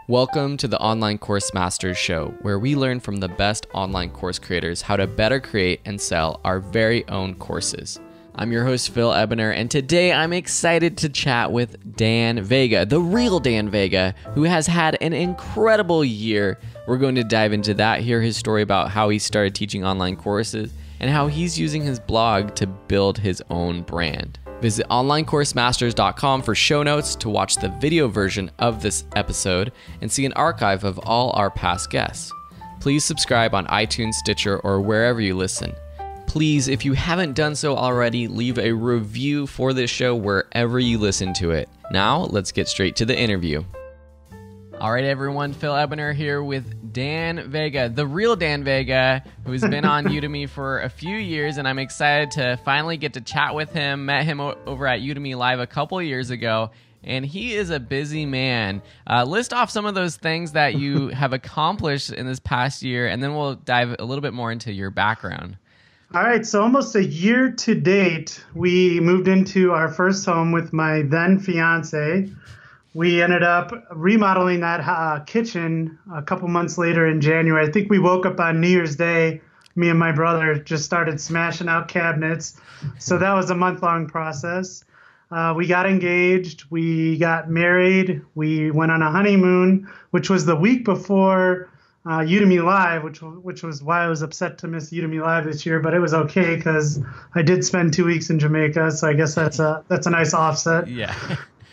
Welcome to the Online Course Masters Show, where we learn from the best online course creators how to better create and sell our very own courses. I'm your host, Phil Ebener, and today I'm excited to chat with Dan Vega, the real Dan Vega, who has had an incredible year. We're going to dive into that, hear his story about how he started teaching online courses, and how he's using his blog to build his own brand. Visit onlinecoursemasters.com for show notes, to watch the video version of this episode, and see an archive of all our past guests. Please subscribe on iTunes, Stitcher, or wherever you listen. Please, if you haven't done so already, leave a review for this show wherever you listen to it. Now, let's get straight to the interview. All right, everyone, Phil Ebener here with Dan Vega, the real Dan Vega, who's been on Udemy for a few years, and I'm excited to finally get to chat with him. Met him over at Udemy Live a couple years ago, and he is a busy man. List off some of those things that you have accomplished in this past year, and then we'll dive a little bit more into your background. All right, so almost a year to date, we moved into our first home with my then fiance. We ended up remodeling that kitchen a couple months later in January. I think we woke up on New Year's Day. Me and my brother just started smashing out cabinets. So that was a month-long process. We got engaged. We got married. We went on a honeymoon, which was the week before Udemy Live, which was why I was upset to miss Udemy Live this year. But it was okay because I did spend 2 weeks in Jamaica. So I guess that's a nice offset. Yeah.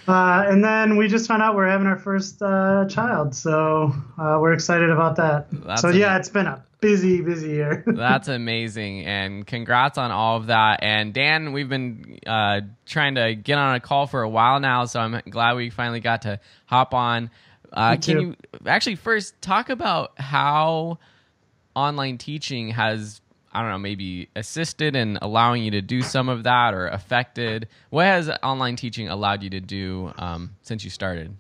And then we just found out we're having our first child, so we're excited about that. It's been a busy year. That's amazing, and congrats on all of that. And Dan, we've been trying to get on a call for a while now, so I'm glad we finally got to hop on. Can you actually first talk about how online teaching has, I don't know, maybe assisted in allowing you to do some of that, or affected? What has online teaching allowed you to do since you started?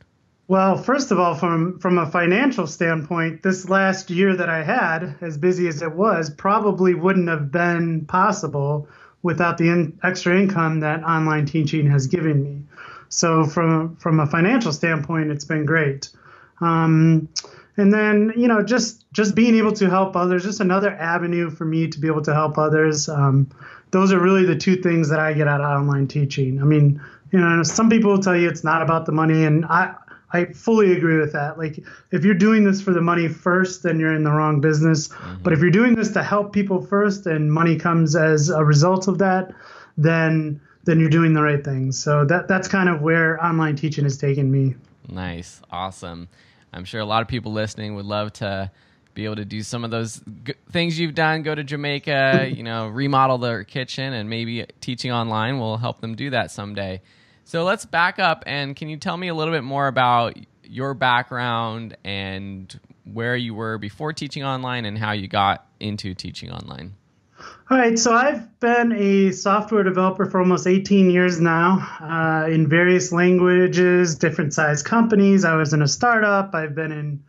Well, first of all, from a financial standpoint, this last year that I had, as busy as it was, probably wouldn't have been possible without the extra income that online teaching has given me. So from a financial standpoint, it's been great. And then, just being able to help others, just another avenue for me to be able to help others. Those are really the two things that I get out of online teaching. I mean, some people will tell you it's not about the money, and I fully agree with that. Like, if you're doing this for the money first, then you're in the wrong business. Mm-hmm. But if you're doing this to help people first and money comes as a result of that, then you're doing the right thing. So that's kind of where online teaching has taken me. Nice. Awesome. I'm sure a lot of people listening would love to be able to do some of those things you've done, go to Jamaica, remodel their kitchen, and maybe teaching online will help them do that someday. So let's back up, and can you tell me a little bit more about your background and where you were before teaching online and how you got into teaching online? All right, so I've been a software developer for almost 18 years now, in various languages, different size companies. I was in a startup. I've been in,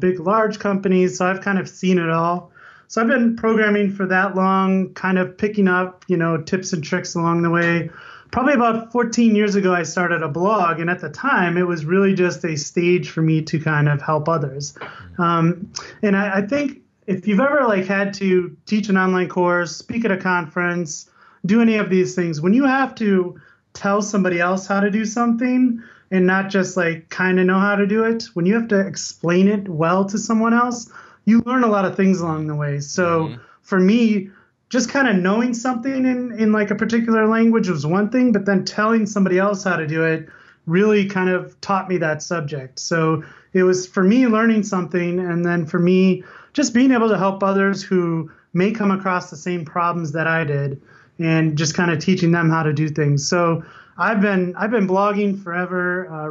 big, large companies. So I've kind of seen it all. So I've been programming for that long, kind of picking up, tips and tricks along the way. Probably about 14 years ago, I started a blog. And at the time, it was really just a stage for me to kind of help others. And I think if you've ever had to teach an online course, speak at a conference, do any of these things, when you have to tell somebody else how to do something and not just kind of know how to do it, when you have to explain it well to someone else, you learn a lot of things along the way. So for me, just kind of knowing something in a particular language was one thing, but then telling somebody else how to do it really kind of taught me that subject. So it was for me learning something, and then for me just being able to help others who may come across the same problems that I did, and just kind of teaching them how to do things. So I've been blogging forever.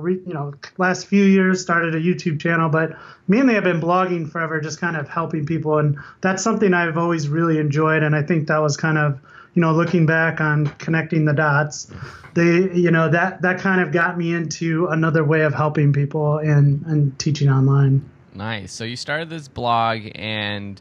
Last few years started a YouTube channel, but mainly I've been blogging forever, just kind of helping people, and that's something I've always really enjoyed. And I think that was kind of, looking back on connecting the dots, that kind of got me into another way of helping people and teaching online. Nice. So you started this blog, and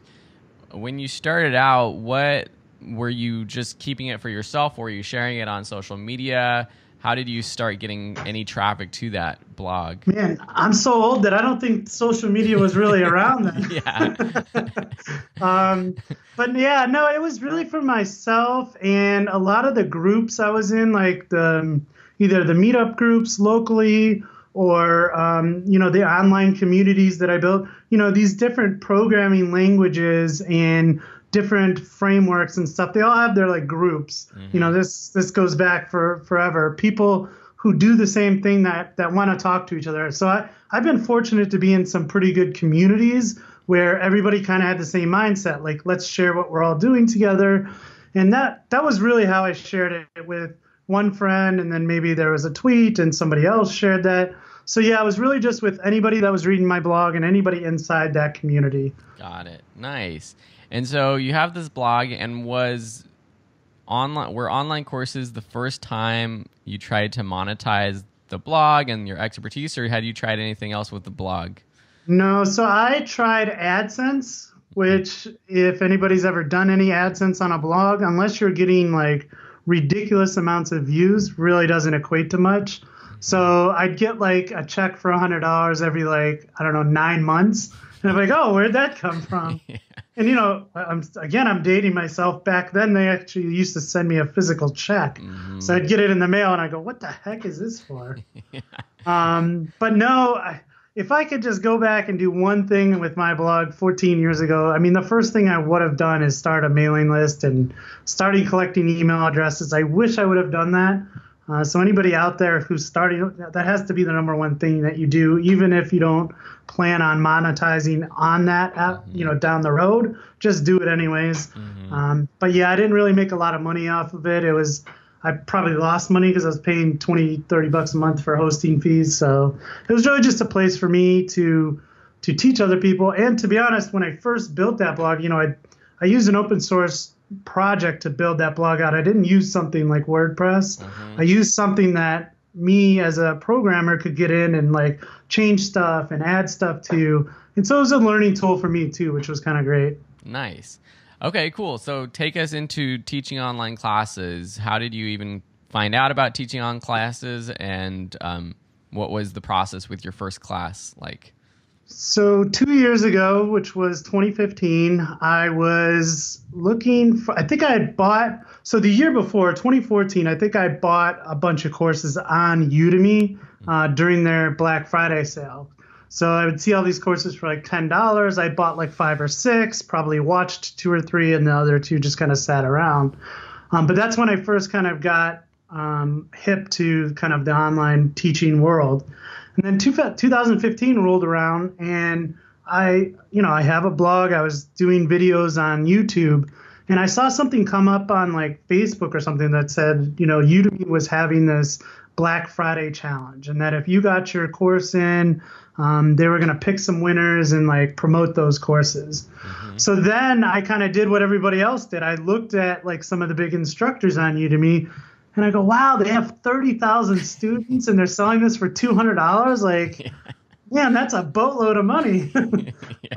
when you started out, what were you just keeping it for yourself? Were you sharing it on social media? how did you start getting any traffic to that blog? Man, I'm so old that I don't think social media was really around then. Yeah. But yeah, no, it was really for myself and a lot of the groups I was in, like either the meetup groups locally or the online communities that I built. These different programming languages and different frameworks and stuff. They all have their like groups. Mm-hmm. This goes back for forever. People who do the same thing that want to talk to each other. So I've been fortunate to be in some pretty good communities where everybody kind of had the same mindset, like let's share what we're all doing together. And that was really how I shared it with one friend, and then maybe there was a tweet and somebody else shared that. So yeah, I was really just with anybody that was reading my blog and anybody inside that community. Got it. Nice. And so you have this blog, and were online courses the first time you tried to monetize the blog and your expertise, or had you tried anything else with the blog? No, so I tried AdSense, which if anybody's ever done any AdSense on a blog, unless you're getting like ridiculous amounts of views, really doesn't equate to much. So I'd get like a check for $100 every 9 months. And I'm like, oh, where'd that come from? Yeah. And, I'm dating myself. Back then, they actually used to send me a physical check. Mm-hmm. So I'd get it in the mail and I go, what the heck is this for? Yeah. But no, if I could just go back and do one thing with my blog 14 years ago, I mean, the first thing I would have done is start a mailing list and starting collecting email addresses. I wish I would have done that. So anybody out there who's starting, that has to be the number one thing that you do, even if you don't plan on monetizing on that app, down the road, just do it anyways. Mm-hmm. But yeah, I didn't really make a lot of money off of it. I probably lost money because I was paying $20-$30 a month for hosting fees. So it was really just a place for me to teach other people. And to be honest, when I first built that blog, I used an open source project to build that blog out. I didn't use something like WordPress. Mm-hmm. I used something that me as a programmer could get in and like change stuff and add stuff to. And so it was a learning tool for me too, which was kind of great. Nice. Okay, cool. So take us into teaching online classes. How did you even find out about teaching online classes, and what was the process with your first class like? So 2 years ago, which was 2015, I was looking for, I think I had bought, so the year before, 2014, I think I bought a bunch of courses on Udemy during their Black Friday sale. So I would see all these courses for like $10. I bought like 5 or 6, probably watched 2 or 3, and the other 2 just kind of sat around. But that's when I first kind of got hip to kind of the online teaching world. And then 2015 rolled around, and I have a blog. I was doing videos on YouTube, and I saw something come up on like Facebook or something that said, Udemy was having this Black Friday challenge, and that if you got your course in, they were going to pick some winners and like promote those courses. Mm-hmm. So then I kind of did what everybody else did. I looked at like some of the big instructors on Udemy, and I go, wow, they have 30,000 students and they're selling this for $200. Like, man, that's a boatload of money. Yeah.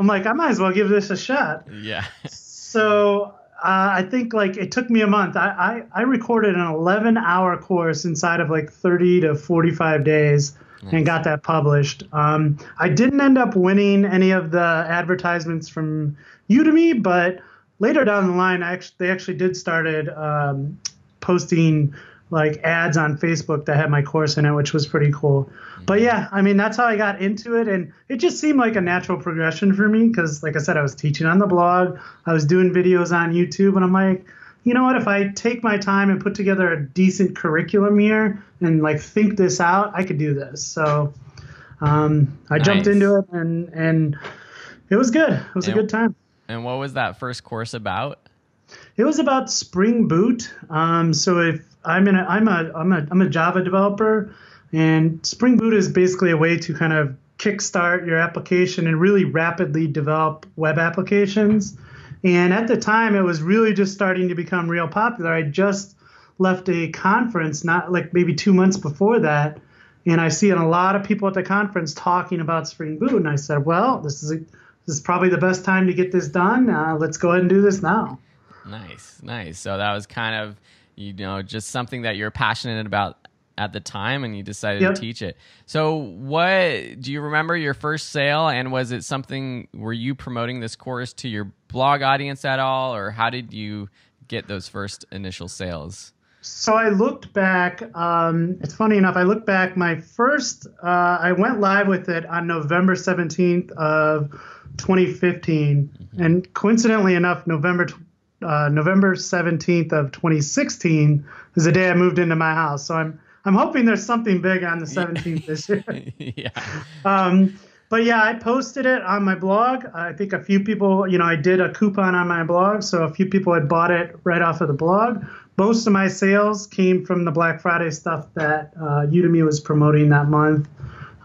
I'm like, I might as well give this a shot. Yeah. So I think like it took me a month. I recorded an 11-hour course inside of like 30 to 45 days. Nice. And got that published. I didn't end up winning any of the advertisements from Udemy, but later down the line, they actually did started posting like ads on Facebook that had my course in it, which was pretty cool. Mm-hmm. But yeah, I mean, that's how I got into it. And it just seemed like a natural progression for me because, like I said, I was teaching on the blog. I was doing videos on YouTube. And I'm like, you know what, if I take my time and put together a decent curriculum here and like think this out, I could do this. So I jumped into it and it was good. It was a good time. And what was that first course about? It was about Spring Boot. So if I'm a Java developer, and Spring Boot is basically a way to kind of kickstart your application and really rapidly develop web applications. And at the time, it was really just starting to become real popular. I just left a conference, not like maybe 2 months before that, and I see a lot of people at the conference talking about Spring Boot. And I said, well, this is probably the best time to get this done. Let's go ahead and do this now. Nice. So that was kind of, just something that you're passionate about at the time and you decided Yep. to teach it. So what, do you remember your first sale, and was it something, were you promoting this course to your blog audience at all, or how did you get those first initial sales? So I looked back. It's funny enough. I looked back. My first, I went live with it on November 17th of 2015, and coincidentally enough, November 17th of 2016 is the day I moved into my house. So I'm hoping there's something big on the 17th this year. Yeah. But yeah, I posted it on my blog. I think a few people, I did a coupon on my blog, so a few people had bought it right off of the blog. Most of my sales came from the Black Friday stuff that Udemy was promoting that month.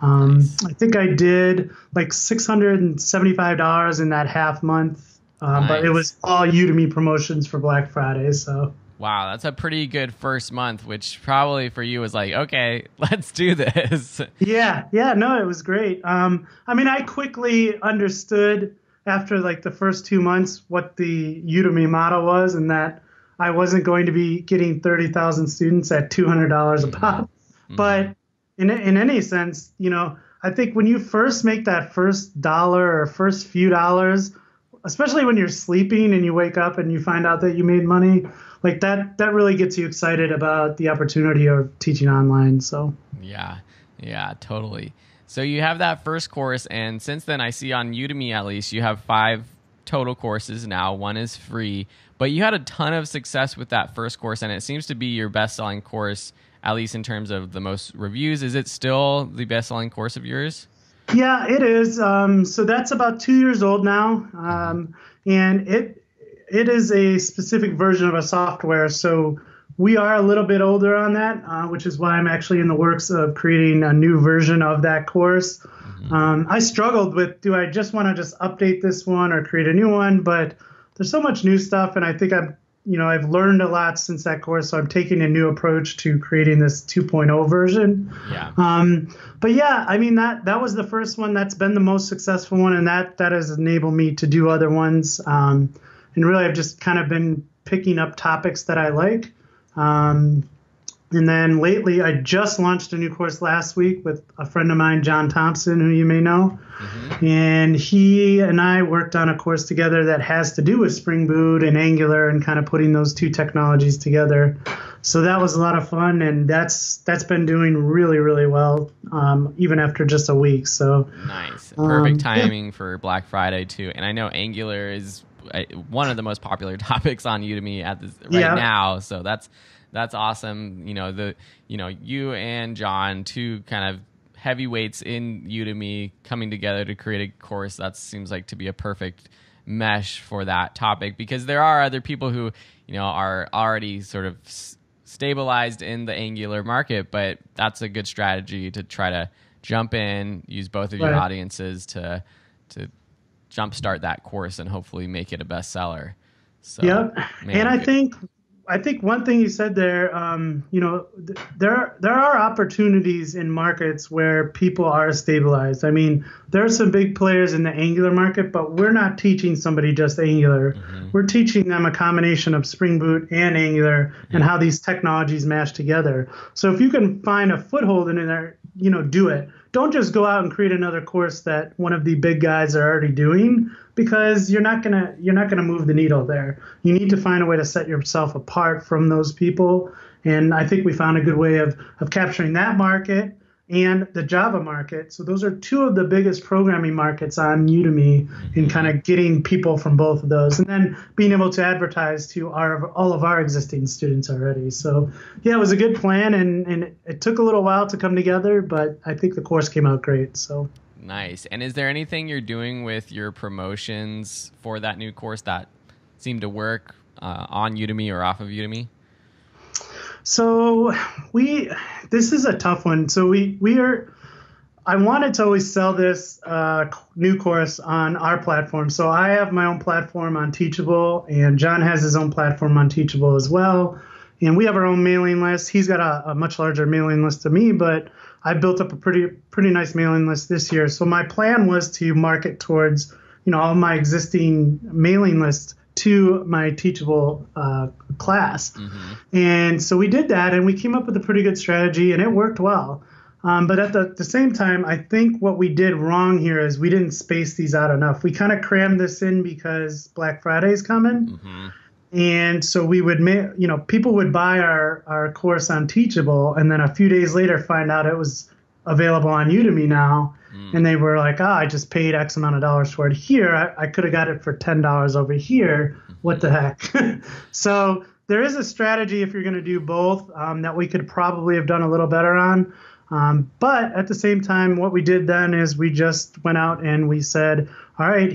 Nice. I think I did like $675 in that half month, but it was all Udemy promotions for Black Friday. So wow, that's a pretty good first month, which probably for you was like, okay, let's do this. yeah, no, it was great. I quickly understood after like the first 2 months what the Udemy model was, and that I wasn't going to be getting 30,000 students at $200 a pop. Mm-hmm. But in any sense, I think when you first make that first dollar or first few dollars, especially when you're sleeping and you wake up and you find out that you made money, like that really gets you excited about the opportunity of teaching online. So yeah, totally. So you have that first course, and since then I see on Udemy at least you have 5 total courses now. 1 is free, but you had a ton of success with that first course, and it seems to be your best-selling course, at least in terms of the most reviews. Is it still the best-selling course of yours? Yeah, it is. So that's about 2 years old now, and it is a specific version of a software. So we are a little bit older on that, which is why I'm actually in the works of creating a new version of that course. Mm-hmm. I struggled with, do I just want to just update this one or create a new one? But there's so much new stuff, and I think I've learned a lot since that course, so I'm taking a new approach to creating this 2.0 version. Yeah. But yeah, that was the first one. That's been the most successful one, and that has enabled me to do other ones. And really, I've just kind of been picking up topics that I like. And then lately, I just launched a new course last week with a friend of mine, John Thompson, who you may know. Mm-hmm. And he and I worked on a course together that has to do with Spring Boot and Angular and kind of putting those two technologies together. So that was a lot of fun, and that's been doing really, really well, even after just a week. So nice. Perfect timing for Black Friday, too. And I know Angular is one of the most popular topics on Udemy now. So that's awesome. You and John, two kind of heavyweights in Udemy, coming together to create a course that seems like to be a perfect mesh for that topic, because there are other people who, are already sort of stabilized in the Angular market, but that's a good strategy to try to jump in, use both of your audiences to jumpstart that course and hopefully make it a bestseller. So, and I think one thing you said there, there are opportunities in markets where people are stabilized. There are some big players in the Angular market, but we're not teaching somebody just Angular. Mm-hmm. We're teaching them a combination of Spring Boot and Angular and how these technologies mash together. So if you can find a foothold in there, do it. Don't just go out and create another course that one of the big guys are already doing, because you're not gonna move the needle there. You need to find a way to set yourself apart from those people. And I think we found a good way of capturing that market and the Java market. So those are two of the biggest programming markets on Udemy, and kind of getting people from both of those, and then being able to advertise to all of our existing students already. So yeah, it was a good plan, and it took a little while to come together, but I think the course came out great. So nice. And is there anything you're doing with your promotions for that new course that seemed to work on Udemy or off of Udemy? So this is a tough one. So I wanted to always sell this new course on our platform. So I have my own platform on Teachable, and John has his own platform on Teachable as well. And we have our own mailing list. He's got a much larger mailing list than me, but I built up a pretty nice mailing list this year. So my plan was to market towards, all my existing mailing list to my Teachable class. And so we did that, and we came up with a pretty good strategy, and it worked well. But at the same time, I think what we did wrong here is we didn't space these out enough. We kind of crammed this in because Black Friday is coming. And so we would people would buy our course on Teachable, and then a few days later find out it was available on Udemy now. And they were like, I just paid X amount of dollars for it here. I could have got it for $10 over here. What the heck? So there is a strategy if you're going to do both that we could probably have done a little better on. But at the same time, what we did then is we just went out and we said, all right,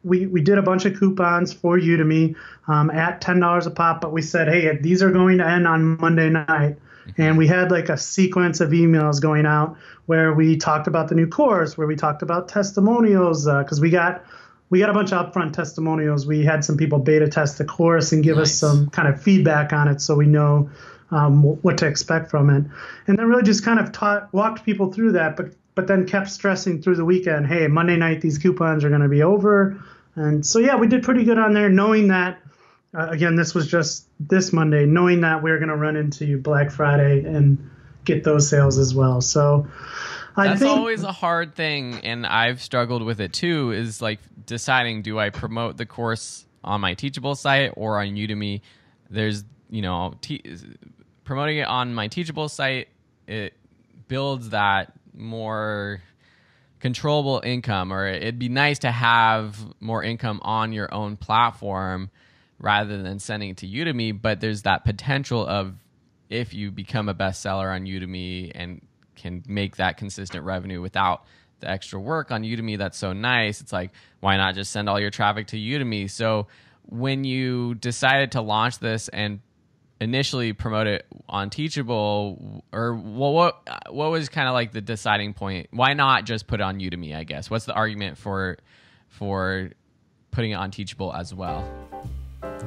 we did a bunch of coupons for Udemy at $10 a pop, but we said, hey, these are going to end on Monday night. And we had like a sequence of emails going out where we talked about the new course, where we talked about testimonials, because we got a bunch of upfront testimonials. We had some people beta test the course and give us some kind of feedback on it so we know what to expect from it. And then really just kind of walked people through that, but then kept stressing through the weekend, hey, Monday night, these coupons are going to be over. And so, yeah, we did pretty good on there, knowing that, again, this was just this Monday, knowing that we were going to run into Black Friday and get those sales as well. So that's always a hard thing, and I've struggled with it too, is like deciding, do I promote the course on my Teachable site or on Udemy? There's, promoting it on my Teachable site, it builds that more controllable income, or it'd be nice to have more income on your own platform rather than sending it to Udemy. But there's that potential of, if you become a bestseller on Udemy and can make that consistent revenue without the extra work on Udemy, that's so nice. It's like, why not just send all your traffic to Udemy? So when you decided to launch this and initially promote it on Teachable, or what was kind of like the deciding point? Why not just put it on Udemy, I guess? What's the argument for putting it on Teachable as well?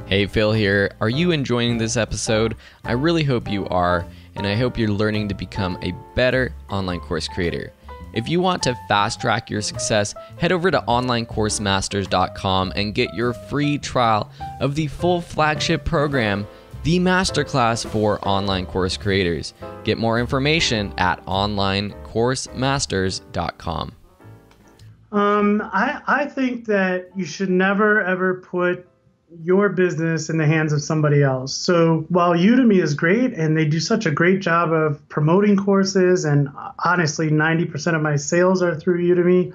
Hey, Phil here. Are you enjoying this episode? I really hope you are, and I hope you're learning to become a better online course creator. If you want to fast track your success, head over to onlinecoursemasters.com and get your free trial of the full flagship program, the Masterclass for Online Course Creators. Get more information at onlinecoursemasters.com. I think that you should never, ever put your business in the hands of somebody else. So while Udemy is great and they do such a great job of promoting courses, and honestly 90% of my sales are through Udemy,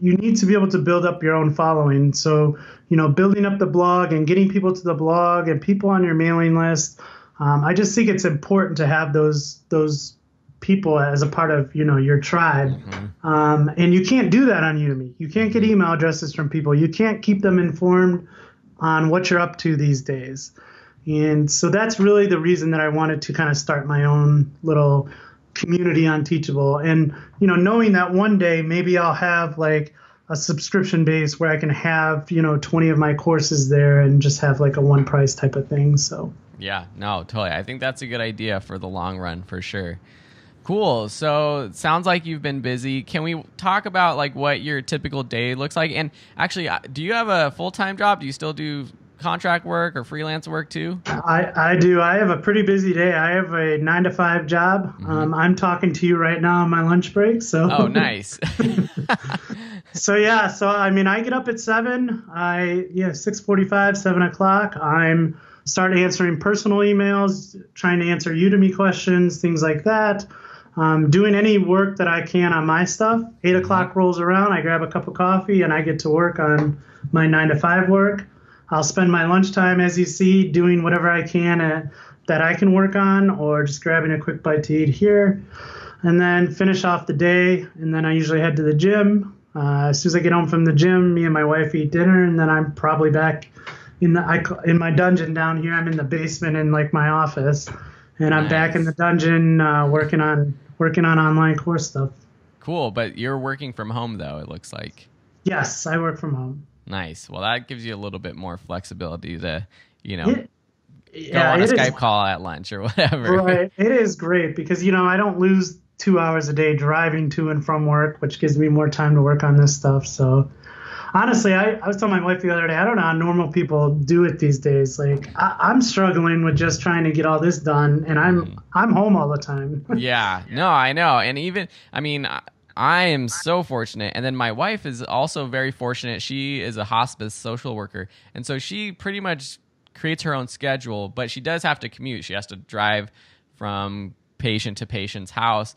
you need to be able to build up your own following. So, building up the blog and getting people to the blog and people on your mailing list. I just think it's important to have those people as a part of, your tribe. And you can't do that on Udemy. You can't get email addresses from people. You can't keep them informed on what you're up to these days. And so that's really the reason that I wanted to kind of start my own little community on Teachable. And, knowing that one day maybe I'll have like a subscription base where I can have, 20 of my courses there and just have like a one price type of thing. So yeah, no, totally. I think that's a good idea for the long run for sure. Cool. So it sounds like you've been busy. Can we talk about like what your typical day looks like? And actually, do you have a full-time job? Do you still do contract work or freelance work too? I do. I have a pretty busy day. I have a 9-to-5 job. I'm talking to you right now on my lunch break. So oh, nice. So I get up at 7. 6:45, 7 o'clock. I'm start answering personal emails, trying to answer Udemy questions, things like that. Doing any work that I can on my stuff. 8 o'clock rolls around, I grab a cup of coffee, and I get to work on my 9-to-5 work. I'll spend my lunchtime, as you see, doing whatever I can that I can work on, or just grabbing a quick bite to eat here, and then finish off the day. And then I usually head to the gym. As soon as I get home from the gym, me and my wife eat dinner, and then I'm probably back in my dungeon down here. I'm in the basement in like my office, and I'm back in the dungeon working on online course stuff. Cool, but you're working from home though, it looks like. Yes, I work from home. Nice. Well, that gives you a little bit more flexibility to, go on a Skype call at lunch or whatever. Right. It is great because, I don't lose 2 hours a day driving to and from work, which gives me more time to work on this stuff. So Honestly, I was telling my wife the other day, I don't know how normal people do it these days. Like I'm struggling with just trying to get all this done, and I'm home all the time. Yeah, no, I know. And even, I mean, I am so fortunate. And then my wife is also very fortunate. She is a hospice social worker. And so she pretty much creates her own schedule, but she does have to commute. She has to drive from patient to patient's house.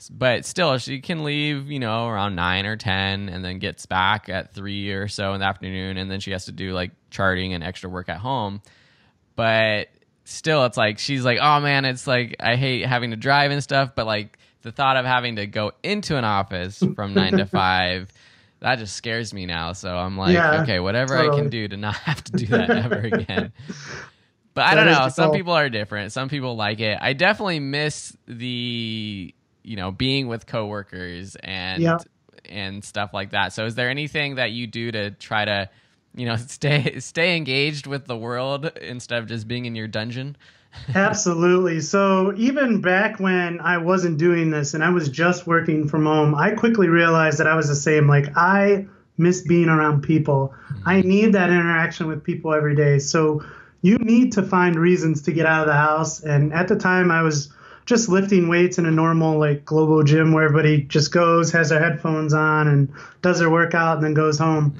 But still, she can leave, around 9 or 10 and then gets back at 3 or so in the afternoon. And then she has to do like charting and extra work at home. But still, it's like, she's like, oh man, it's like, I hate having to drive and stuff. But like the thought of having to go into an office from 9 to 5, that just scares me now. So I'm like, okay, whatever I can do to not have to do that ever again. But I don't know. Some people are different. Some people like it. I definitely miss the, being with coworkers and stuff like that. So is there anything that you do to try to, stay engaged with the world instead of just being in your dungeon? Absolutely. So even back when I wasn't doing this and I was just working from home, I quickly realized that I was the same. Like I miss being around people. I need that interaction with people every day. So you need to find reasons to get out of the house. And at the time I was just lifting weights in a normal like global gym where everybody just goes, has their headphones on and does their workout and then goes home.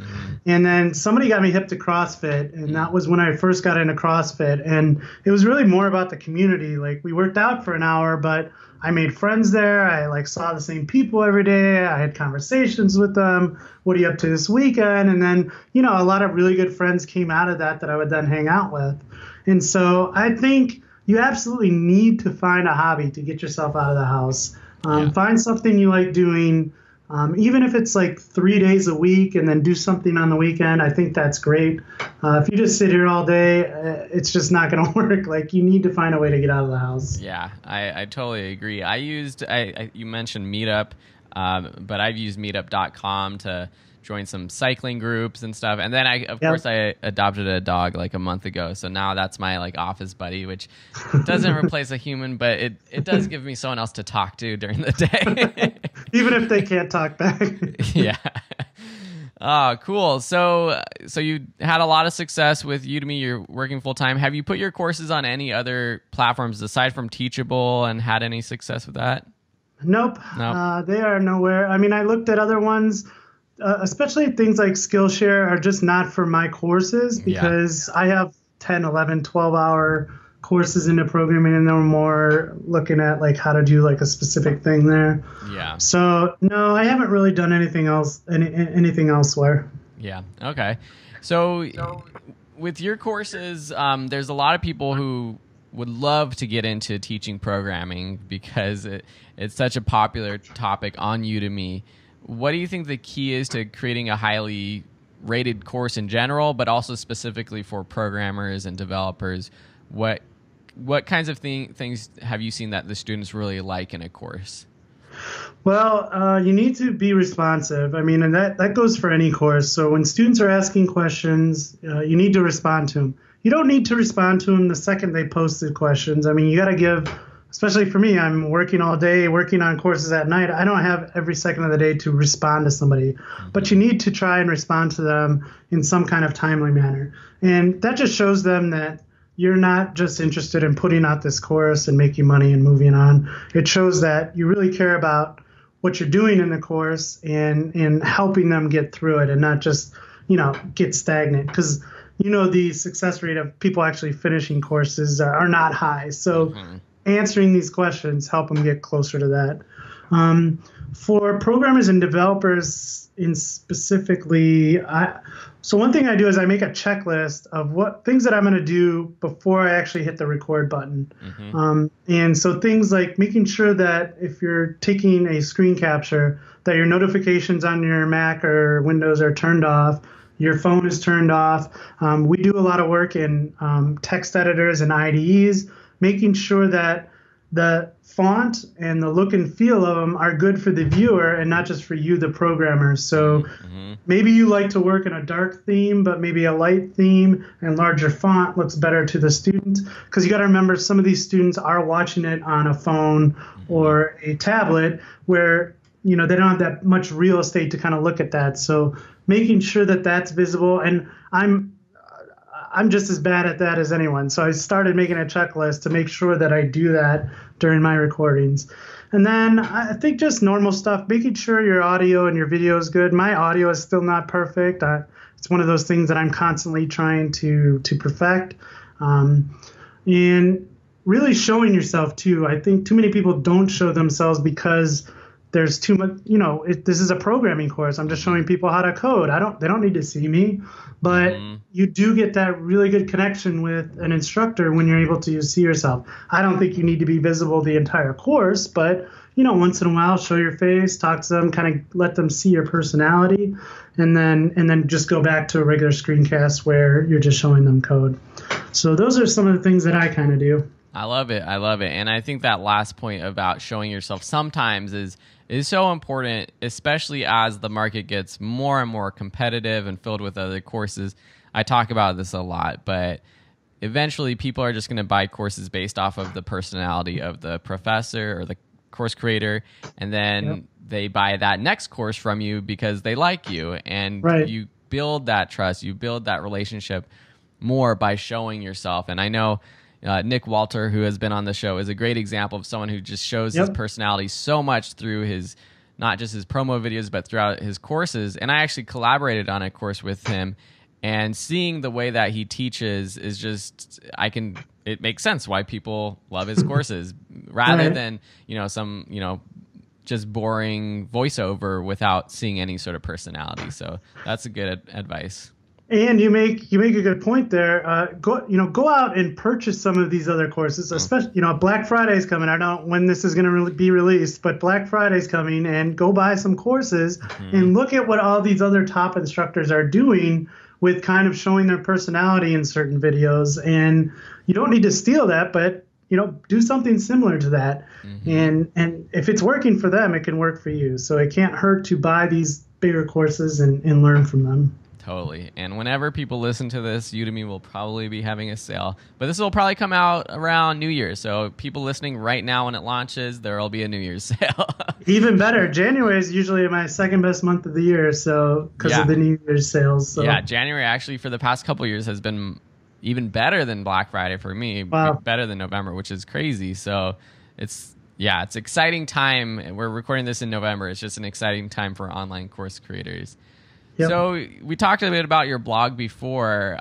And then somebody got me hip to CrossFit, and that was when I first got into CrossFit. And it was really more about the community. Like we worked out for an hour, but I made friends there. I like saw the same people every day. I had conversations with them. What are you up to this weekend? And then, a lot of really good friends came out of that I would then hang out with. And so I think you absolutely need to find a hobby to get yourself out of the house. Find something you like doing. Even if it's like 3 days a week and then do something on the weekend, I think that's great. If you just sit here all day, it's just not going to work. Like you need to find a way to get out of the house. Yeah, I totally agree. You mentioned Meetup, but I've used meetup.com to join some cycling groups and stuff. And then of course I adopted a dog like a month ago. So now that's my like office buddy, which doesn't replace a human, but it does give me someone else to talk to during the day. Even if they can't talk back. Yeah. Oh, cool. So you had a lot of success with Udemy. You're working full time. Have you put your courses on any other platforms aside from Teachable and had any success with that? Nope. They are nowhere. I mean, I looked at other ones. Especially things like Skillshare are just not for my courses because I have 10, 11, 12-hour courses into programming and they're more looking at like how to do like a specific thing there. Yeah. So no, I haven't really done anything else, anything elsewhere. Yeah. Okay. So with your courses, there's a lot of people who would love to get into teaching programming because it's such a popular topic on Udemy. What do you think the key is to creating a highly rated course in general, but also specifically for programmers and developers? What kinds of things have you seen that the students really like in a course? Well, you need to be responsive. I mean, and that goes for any course. So when students are asking questions, you need to respond to them. You don't need to respond to them the second they post the questions. I mean, you got to give. Especially for me, I'm working all day, working on courses at night. I don't have every second of the day to respond to somebody, but you need to try and respond to them in some kind of timely manner. And that just shows them that you're not just interested in putting out this course and making money and moving on. It shows that you really care about what you're doing in the course and helping them get through it and not just, get stagnant. Because, the success rate of people actually finishing courses are not high. So answering these questions help them get closer to that. For programmers and developers in specifically, so one thing I do is I make a checklist of what things that I'm going to do before I actually hit the record button. And so things like making sure that if you're taking a screen capture, that your notifications on your Mac or Windows are turned off, your phone is turned off. We do a lot of work in text editors and IDEs, making sure that the font and the look and feel of them are good for the viewer and not just for you, the programmer. So maybe you like to work in a dark theme, but maybe a light theme and larger font looks better to the student. Because you got to remember, some of these students are watching it on a phone or a tablet where they don't have that much real estate to kind of look at that. So making sure that that's visible, and I'm just as bad at that as anyone. So I started making a checklist to make sure that I do that during my recordings. And then I think just normal stuff, making sure your audio and your video is good. My audio is still not perfect. It's one of those things that I'm constantly trying to perfect. And really showing yourself too. I think too many people don't show themselves because there's too much, this is a programming course. I'm just showing people how to code. They don't need to see me, but you do get that really good connection with an instructor when you're able to see yourself. I don't think you need to be visible the entire course, but once in a while, show your face, talk to them, kind of let them see your personality, and then just go back to a regular screencast where you're just showing them code. So those are some of the things that I kind of do. I love it. And I think that last point about showing yourself sometimes is so important, especially as the market gets more and more competitive and filled with other courses. I talk about this a lot, but eventually people are just going to buy courses based off of the personality of the professor or the course creator, and then they buy that next course from you because they like you, and you build that trust, you build that relationship more by showing yourself. And I know Nick Walter, who has been on the show, is a great example of someone who just shows his personality so much through his, not just his promo videos, but throughout his courses. And I actually collaborated on a course with him, and seeing the way that he teaches is just, it makes sense why people love his courses rather than, some, just boring voiceover without seeing any sort of personality. So that's a good advice. And you make a good point there. Go out and purchase some of these other courses, especially, Black Friday's coming. I don't know when this is going to be released, but Black Friday's coming, and go buy some courses and look at what all these other top instructors are doing with kind of showing their personality in certain videos. And you don't need to steal that, but do something similar to that. And if it's working for them, it can work for you. So it can't hurt to buy these bigger courses and learn from them. Totally. And whenever people listen to this, Udemy will probably be having a sale. But this will probably come out around New Year's. So people listening right now when it launches, there will be a New Year's sale. Even better. January is usually my second best month of the year, so because of the New Year's sales. So. Yeah, January actually for the past couple of years has been even better than Black Friday for me. Wow. Better than November, which is crazy. So it's exciting time. We're recording this in November. It's just an exciting time for online course creators. Yep. So we talked a bit about your blog before,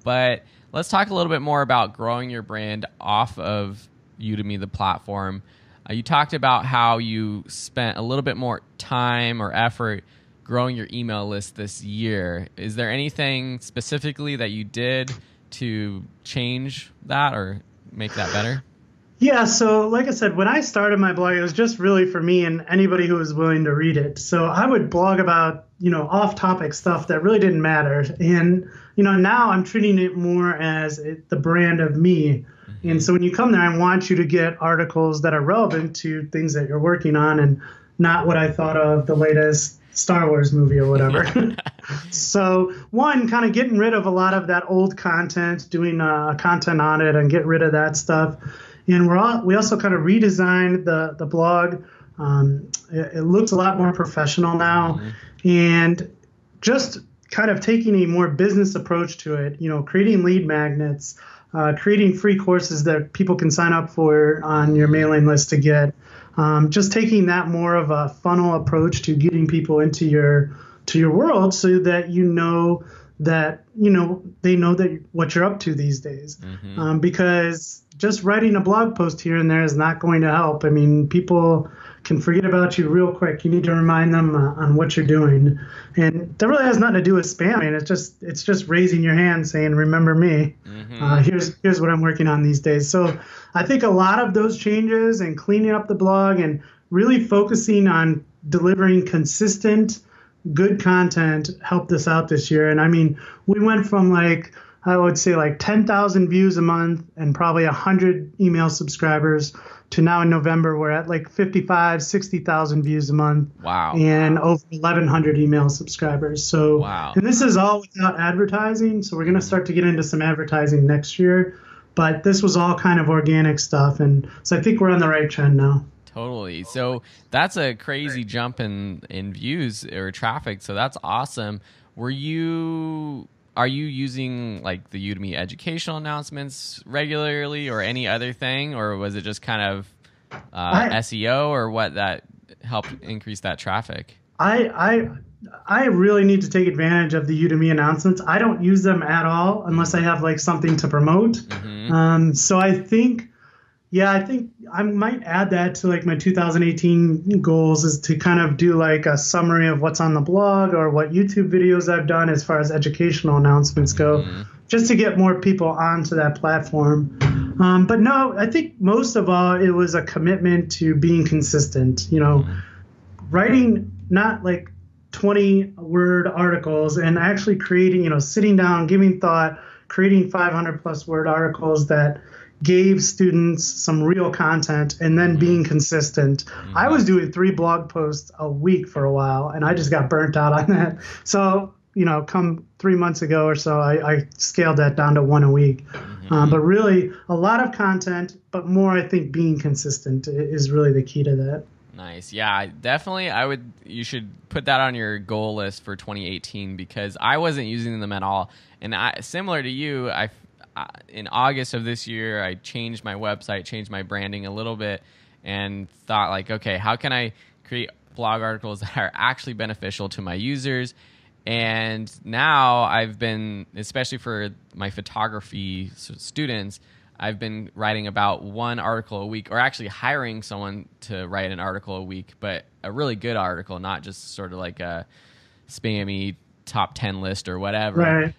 but let's talk a little bit more about growing your brand off of Udemy, the platform. You talked about how you spent a little bit more time or effort growing your email list this year. Is there anything specifically that you did to change that or make that better? Yeah, so like I said, when I started my blog, it was just really for me and anybody who was willing to read it. So I would blog about, off-topic stuff that really didn't matter. And, now I'm treating it more as the brand of me. And so when you come there, I want you to get articles that are relevant to things that you're working on and not what I thought of the latest Star Wars movie or whatever. So one, kind of getting rid of a lot of that old content, doing content on it and get rid of that stuff. And we also kind of redesigned the blog. It looks a lot more professional now, and just kind of taking a more business approach to it. Creating lead magnets, creating free courses that people can sign up for on your mailing list to get. Just taking that more of a funnel approach to getting people into your world, so that they know that what you're up to these days. Because just writing a blog post here and there is not going to help. I mean, people can forget about you real quick. You need to remind them on what you're doing. And that really has nothing to do with spamming. It's just raising your hand saying, remember me. Here's what I'm working on these days. So I think a lot of those changes and cleaning up the blog and really focusing on delivering consistent, good content helped us out this year. And I mean, we went from I would say 10,000 views a month and probably 100 email subscribers to now in November, we're at 55, 60,000 views a month. Wow. And over 1,100 email subscribers. So, wow. And this is all without advertising. So we're going to start to get into some advertising next year. But this was all kind of organic stuff. And so I think we're on the right trend now. Totally. So that's a crazy jump in views or traffic. So that's awesome. Are you using like the Udemy educational announcements regularly or any other thing, or was it just kind of SEO or what that helped increase that traffic? I really need to take advantage of the Udemy announcements. I don't use them at all unless I have like something to promote. Mm-hmm. So I think I might add that to like my 2018 goals, is to kind of do like a summary of what's on the blog or what YouTube videos I've done as far as educational announcements go, just to get more people onto that platform. But no, I think most of all, it was a commitment to being consistent, writing not like 20-word articles and actually creating, sitting down, giving thought, creating 500+ word articles that gave students some real content, and then being consistent. I was doing 3 blog posts a week for a while, and I just got burnt out on that. So, come 3 months ago or so, I scaled that down to 1 a week. But really, a lot of content, but more, I think, being consistent is really the key to that. Nice. Yeah, definitely. You should put that on your goal list for 2018, because I wasn't using them at all. And similar to you, in August of this year, I changed my website, changed my branding a little bit, and thought like, okay, how can I create blog articles that are actually beneficial to my users? And now I've been, especially for my photography students, I've been writing about 1 article a week, or actually hiring someone to write an article a week, but a really good article, not just sort of like a spammy top 10 list or whatever. Right.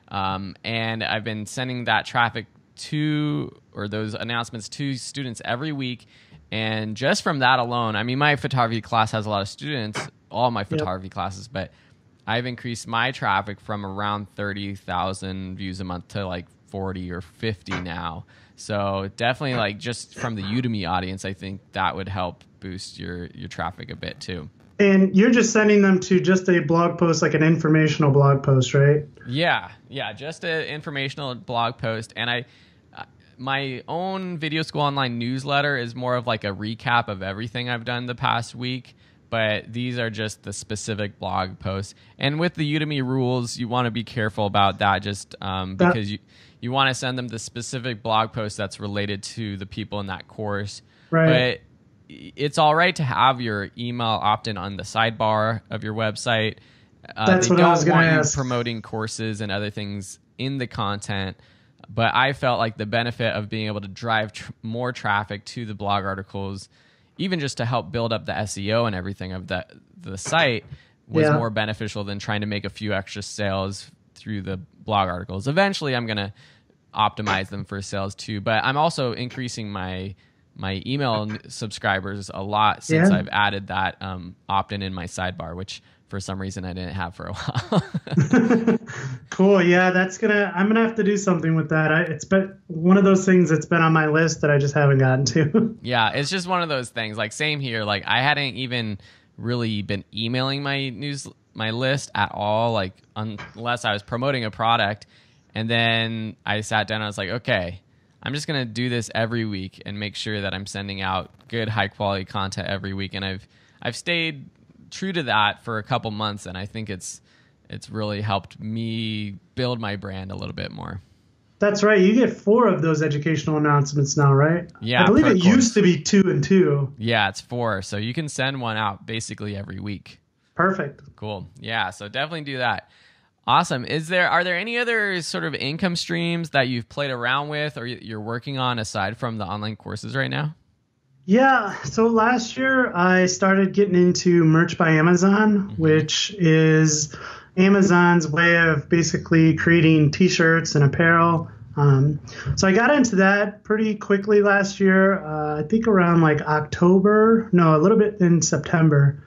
And I've been sending that traffic or those announcements to students every week. And just from that alone, I mean, my photography class has a lot of students, all my photography classes, but I've increased my traffic from around 30,000 views a month to like 40 or 50 now. So definitely, like, just from the Udemy audience, I think that would help boost your traffic a bit too. And you're just sending them to just a blog post, like an informational blog post, right? Yeah, just an informational blog post. And my own Video School Online newsletter is more of like a recap of everything I've done the past week. But these are just the specific blog posts. And with the Udemy rules, you want to be careful about that, just because you want to send them the specific blog post that's related to the people in that course. Right. But it's all right to have your email opt-in on the sidebar of your website. That's what I was going to ask. You promoting courses and other things in the content. But I felt like the benefit of being able to drive more traffic to the blog articles, even just to help build up the SEO and everything of the site, was more beneficial than trying to make a few extra sales through the blog articles. Eventually, I'm going to optimize them for sales too, but I'm also increasing my email subscribers a lot since I've added that opt-in in my sidebar, which for some reason I didn't have for a while. Cool. Yeah, I'm gonna have to do something with that. It's been one of those things that's been on my list that I just haven't gotten to. Yeah, it's just one of those things. Like, same here. Like, I hadn't even really been emailing my list at all, like, unless I was promoting a product. And then I sat down and I was like, okay, I'm just going to do this every week and make sure that I'm sending out good, high quality content every week. And I've stayed true to that for a couple months, and I think it's really helped me build my brand a little bit more. That's right. You get 4 of those educational announcements now, right? Yeah. I believe it used to be 2 and 2. Yeah, it's 4. So you can send one out basically every week. Perfect. Cool. Yeah, so definitely do that. Awesome. Are there any other sort of income streams that you've played around with or you're working on aside from the online courses right now? Yeah. So last year I started getting into Merch by Amazon, which is Amazon's way of basically creating t-shirts and apparel. So I got into that pretty quickly last year. I think around like a little bit in September.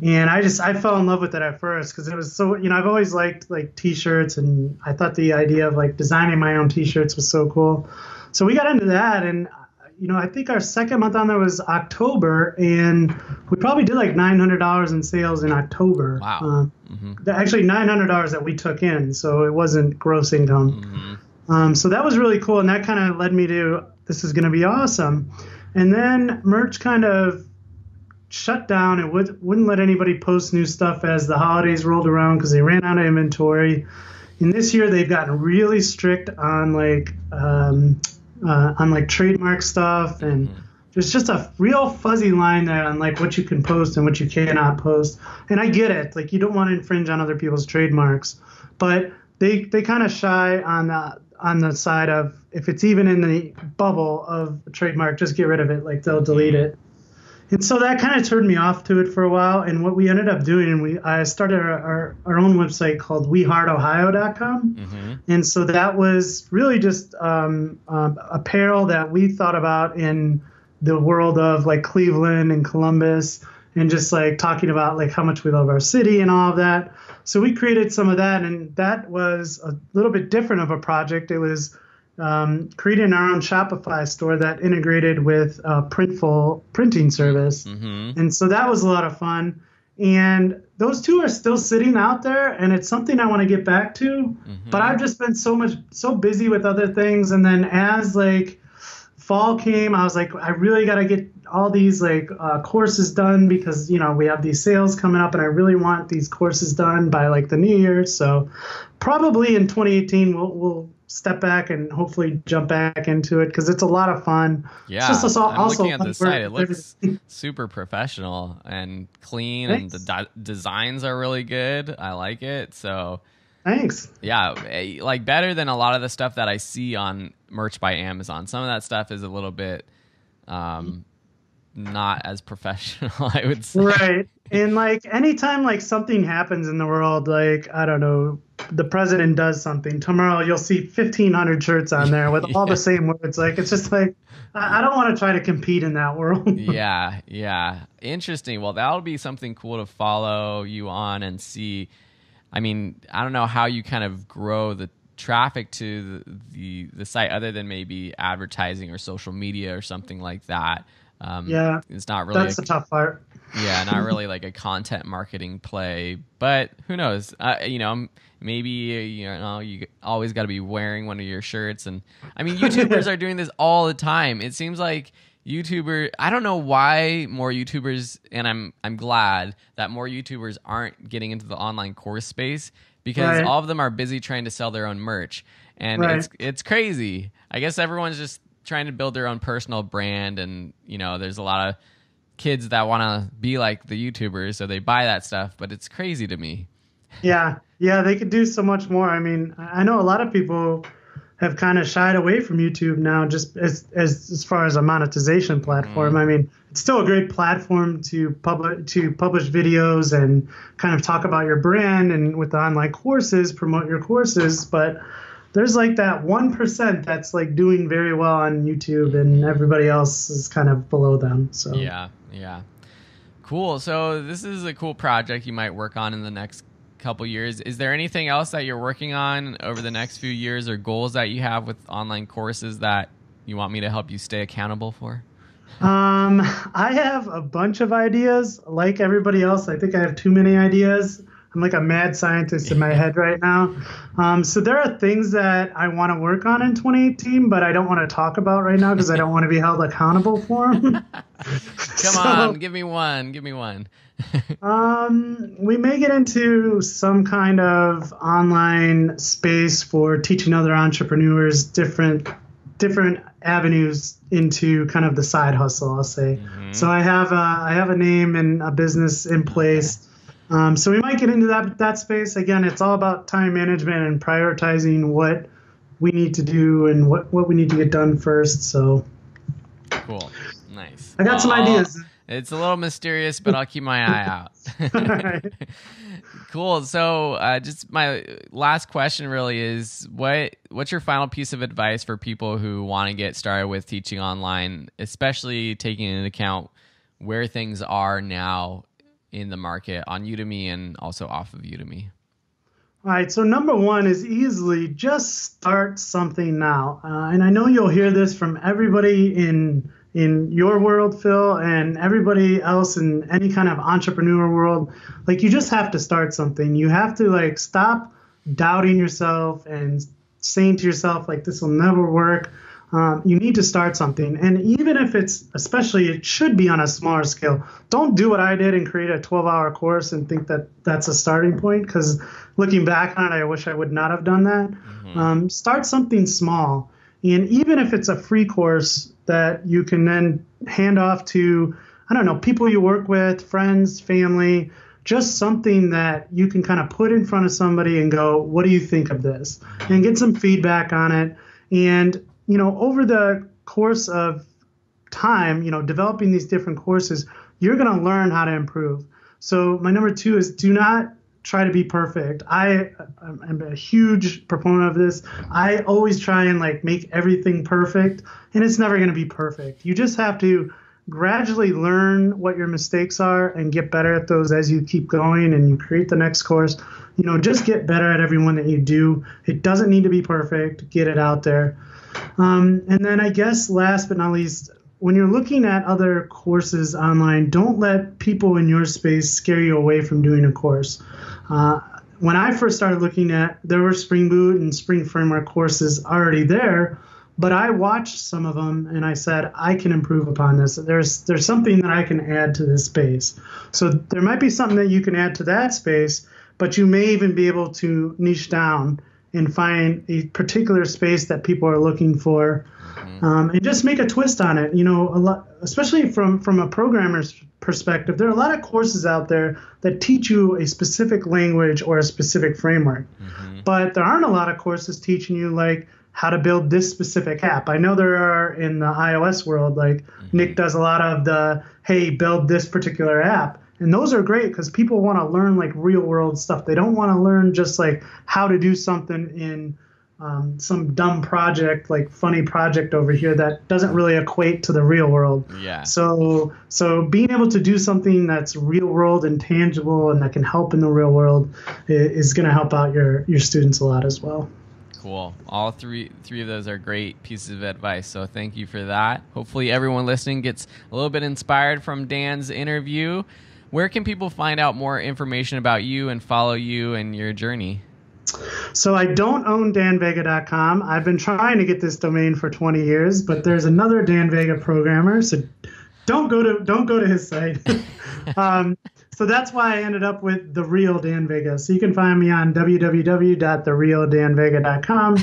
And I fell in love with it at first because it was so, I've always liked like t-shirts, and I thought the idea of like designing my own t-shirts was so cool. So we got into that, and I think our second month on there was October, and we probably did like $900 in sales in October. Wow. Actually $900 that we took in, so it wasn't gross income. So that was really cool, and that kind of led me to, this is going to be awesome. And then merch kind of shut down and wouldn't let anybody post new stuff as the holidays rolled around because they ran out of inventory. And this year they've gotten really strict on like trademark stuff, and there's just a real fuzzy line there on like what you can post and what you cannot post. And I get it, like you don't want to infringe on other people's trademarks, but they kind of shy on the side of if it's even in the bubble of a trademark, just get rid of it, like they'll delete it. And so that kind of turned me off to it for a while. And what we ended up doing, and I started our own website called weheartohio.com. And so that was really just apparel that we thought about in the world of like Cleveland and Columbus, and just like talking about like how much we love our city and all of that. So we created some of that, and that was a little bit different of a project. It was creating our own Shopify store that integrated with a Printful printing service. And so that was a lot of fun. And those two are still sitting out there, and it's something I want to get back to. But I've just been so busy with other things. And then as like fall came, I was like, I really got to get all these like courses done because, you know, we have these sales coming up and I really want these courses done by like the new year. So probably in 2018, we'll step back and hopefully jump back into it because it's a lot of fun. Yeah, it's just I'm looking at the site. It looks super professional and clean. Thanks. And the designs are really good. I like it. So thanks. Yeah, like better than a lot of the stuff that I see on merch by Amazon. Some of that stuff is a little bit not as professional, I would say. Right. And like anytime like something happens in the world, like, I don't know, the president does something, tomorrow you'll see 1,500 shirts on there with all the same words. Like, it's just like, I don't want to try to compete in that world. Yeah. Interesting. Well, that'll be something cool to follow you on and see. I mean, I don't know how you kind of grow the traffic to the site other than maybe advertising or social media or something like that. Yeah, it's not really that's the tough part. Yeah, not really like a content marketing play, but who knows? You know, maybe you always got to be wearing one of your shirts, and I mean, YouTubers are doing this all the time. It seems like I don't know why more YouTubers, and I'm glad that more YouTubers aren't getting into the online course space because all of them are busy trying to sell their own merch, and it's crazy. I guess everyone's just trying to build their own personal brand, and you know, there's a lot of kids that want to be like the YouTubers, so they buy that stuff, but it's crazy to me. Yeah, they could do so much more. I mean, I know a lot of people have kind of shied away from YouTube now, just as far as a monetization platform. I mean, it's still a great platform to publish videos and kind of talk about your brand, and with the online courses, promote your courses, but there's like that 1% that's like doing very well on YouTube, and everybody else is kind of below them. So yeah. Cool. So this is a cool project you might work on in the next couple years. Is there anything else that you're working on over the next few years, or goals that you have with online courses that you want me to help you stay accountable for? I have a bunch of ideas. Like everybody else, I think I have too many ideas. I'm like a mad scientist in my head right now. So there are things that I want to work on in 2018, but I don't want to talk about right now because I don't want to be held accountable for them. Come on, give me one. We may get into some kind of online space for teaching other entrepreneurs different avenues into kind of the side hustle, I'll say. So I have a name and a business in place. So we might get into that space. Again, it's all about time management and prioritizing what we need to do and what we need to get done first. So cool. Nice. I got some ideas. It's a little mysterious, but I'll keep my eye out. Cool. So just my last question really is, what's your final piece of advice for people who want to get started with teaching online, especially taking into account where things are now in the market on Udemy and also off of Udemy? All right. So number one is easily just start something now. And I know you'll hear this from everybody in your world, Phil, and everybody else in any kind of entrepreneur world. Like, you just have to start something. You have to like stop doubting yourself and saying to yourself like, this will never work. you need to start something. And even if especially it should be on a smaller scale, don't do what I did and create a 12-hour course and think that that's a starting point, because looking back on it, I wish I would not have done that. Mm-hmm. Start something small. And even if it's a free course that you can then hand off to, I don't know, people you work with, friends, family, just something that you can kind of put in front of somebody and go, what do you think of this? And get some feedback on it. And, over the course of time, developing these different courses, you're going to learn how to improve. So my number 2 is do not try to be perfect. I'm a huge proponent of this. I always try and make everything perfect, and it's never going to be perfect. You just have to gradually learn what your mistakes are and get better at those as you keep going and you create the next course. Just get better at every one that you do. It doesn't need to be perfect. Get it out there. And then I guess last but not least, when you're looking at other courses online, don't let people in your space scare you away from doing a course. When I first started looking there were Spring Boot and Spring Framework courses already there, but I watched some of them and I said, I can improve upon this. There's something that I can add to this space. So there might be something that you can add to that space, but you may even be able to niche down and find a particular space that people are looking for, and just make a twist on it. A lot, especially from a programmer's perspective, there are a lot of courses out there that teach you a specific language or a specific framework, but there aren't a lot of courses teaching you how to build this specific app. I know there are in the iOS world, Nick does a lot of the, hey, build this particular app. And those are great because people want to learn real world stuff. They don't want to learn just how to do something in some dumb project, funny project over here that doesn't really equate to the real world. Yeah. So being able to do something that's real world and tangible and that can help in the real world is going to help out your students a lot as well. Cool. All three of those are great pieces of advice. So thank you for that. Hopefully everyone listening gets a little bit inspired from Dan's interview. Where can people find out more information about you and follow you and your journey? So I don't own danvega.com. I've been trying to get this domain for 20 years, but there's another Dan Vega programmer, so don't go to his site. So that's why I ended up with The Real Dan Vega. So you can find me on www.therealdanvega.com,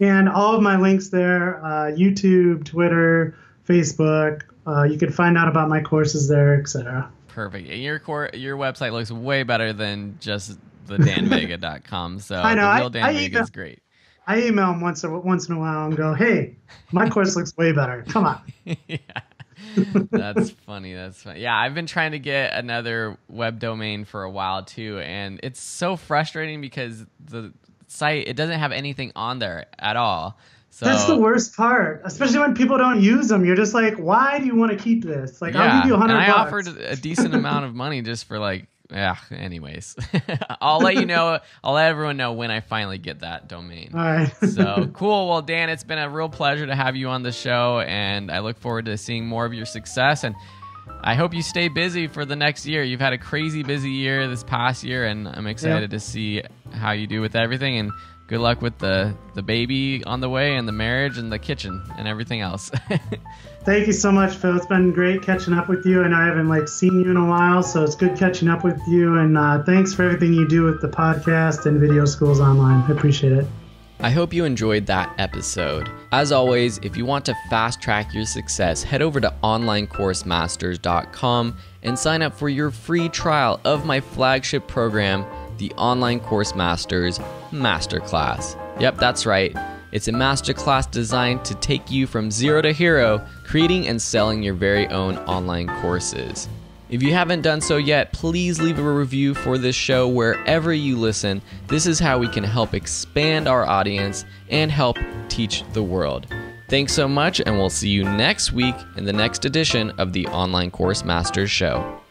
and all of my links there, YouTube, Twitter, Facebook. You can find out about my courses there, etc. Perfect. And your website looks way better than just the danvega.com. So I know, The Real Dan Vega is great. I email him once in a while and go, hey, my course looks way better. Come on. Yeah. That's funny. Yeah, I've been trying to get another web domain for a while too, and it's so frustrating because the site, it doesn't have anything on there at all. So that's the worst part, especially when people don't use them. You're just like, why do you want to keep this? I'll give you $100. And I offered a decent amount of money just for anyways. I'll let you know. I'll let everyone know when I finally get that domain. All right. So cool. Well, Dan, it's been a real pleasure to have you on the show, and I look forward to seeing more of your success. And I hope you stay busy for the next year. You've had a crazy busy year this past year, and I'm excited to see how you do with everything. And good luck with the baby on the way and the marriage and the kitchen and everything else. Thank you so much, Phil. It's been great catching up with you, and I haven't seen you in a while, so it's good catching up with you. And thanks for everything you do with the podcast and video schools online. I appreciate it. I hope you enjoyed that episode. As always, if you want to fast track your success, head over to onlinecoursemasters.com and sign up for your free trial of my flagship program, the Online Course Masters Masterclass. Yep, that's right. It's a masterclass designed to take you from zero to hero, creating and selling your very own online courses. If you haven't done so yet, please leave a review for this show wherever you listen. This is how we can help expand our audience and help teach the world. Thanks so much, and we'll see you next week in the next edition of the Online Course Masters Show.